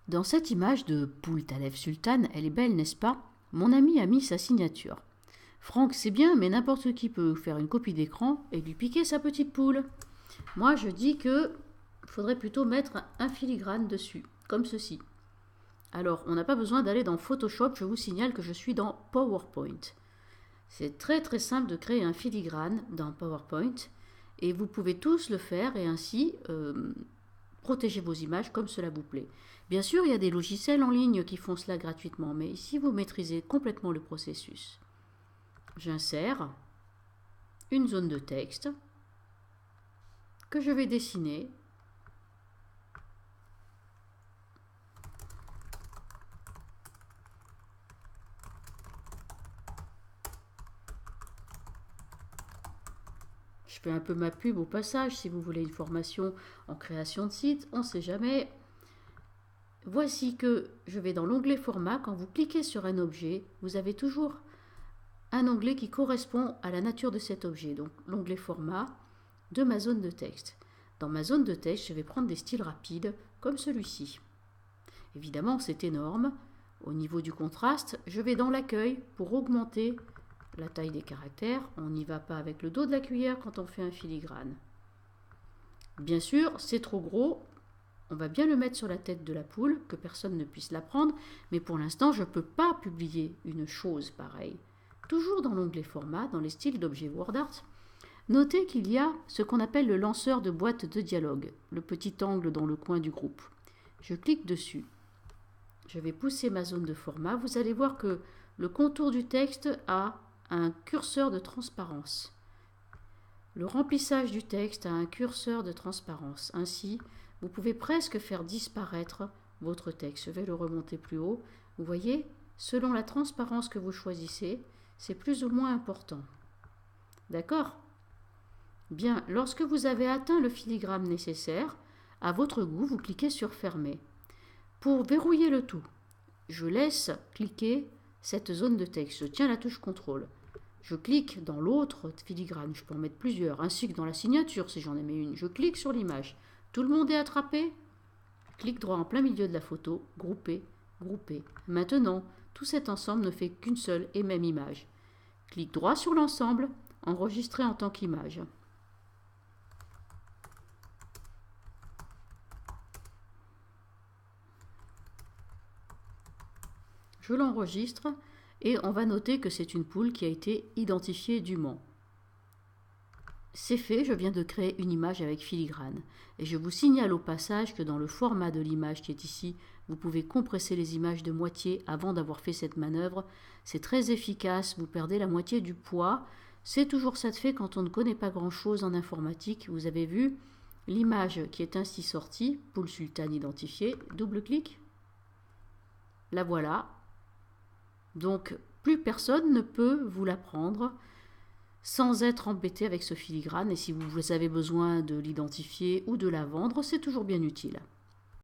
Dans cette image de poule Talef Sultan, elle est belle, n'est-ce pas? Mon ami a mis sa signature. Franck, c'est bien, mais n'importe qui peut faire une copie d'écran et lui piquer sa petite poule. Moi, je dis que faudrait plutôt mettre un filigrane dessus, comme ceci. Alors, on n'a pas besoin d'aller dans Photoshop, je vous signale que je suis dans PowerPoint. C'est très très simple de créer un filigrane dans PowerPoint et vous pouvez tous le faire et ainsi protéger vos images comme cela vous plaît. Bien sûr, il y a des logiciels en ligne qui font cela gratuitement, mais ici vous maîtrisez complètement le processus. J'insère une zone de texte que je vais dessiner. Je fais un peu ma pub au passage si vous voulez une formation en création de site, on ne sait jamais. Voici que je vais dans l'onglet format. Quand vous cliquez sur un objet, vous avez toujours un onglet qui correspond à la nature de cet objet. Donc l'onglet format de ma zone de texte. Dans ma zone de texte, je vais prendre des styles rapides comme celui-ci. Évidemment, c'est énorme. Au niveau du contraste, je vais dans l'accueil pour augmenter la taille des caractères. On n'y va pas avec le dos de la cuillère quand on fait un filigrane. Bien sûr, c'est trop gros. On va bien le mettre sur la tête de la poule, que personne ne puisse la prendre. Mais pour l'instant, je ne peux pas publier une chose pareille. Toujours dans l'onglet format, dans les styles d'objets WordArt, notez qu'il y a ce qu'on appelle le lanceur de boîte de dialogue, le petit angle dans le coin du groupe. Je clique dessus. Je vais pousser ma zone de format. Vous allez voir que le contour du texte a un curseur de transparence. Le remplissage du texte a un curseur de transparence. Ainsi, vous pouvez presque faire disparaître votre texte. Je vais le remonter plus haut. Vous voyez, selon la transparence que vous choisissez, c'est plus ou moins important. D'accord? Bien, lorsque vous avez atteint le filigrane nécessaire, à votre goût, vous cliquez sur Fermer. Pour verrouiller le tout, je laisse cliquer cette zone de texte. Je tiens la touche CTRL. Je clique dans l'autre filigrane, je peux en mettre plusieurs, ainsi que dans la signature si j'en ai mis une. Je clique sur l'image. Tout le monde est attrapé? Clic droit en plein milieu de la photo, grouper, grouper. Maintenant, tout cet ensemble ne fait qu'une seule et même image. Clic droit sur l'ensemble, enregistrer en tant qu'image. Je l'enregistre et on va noter que c'est une poule qui a été identifiée dûment. C'est fait, je viens de créer une image avec filigrane. Et je vous signale au passage que dans le format de l'image qui est ici, vous pouvez compresser les images de moitié avant d'avoir fait cette manœuvre. C'est très efficace, vous perdez la moitié du poids. C'est toujours ça de fait quand on ne connaît pas grand-chose en informatique. Vous avez vu l'image qui est ainsi sortie, poule sultane identifiée, double-clic. La voilà. Donc, plus personne ne peut vous la prendre sans être embêté avec ce filigrane. Et si vous avez besoin de l'identifier ou de la vendre, c'est toujours bien utile.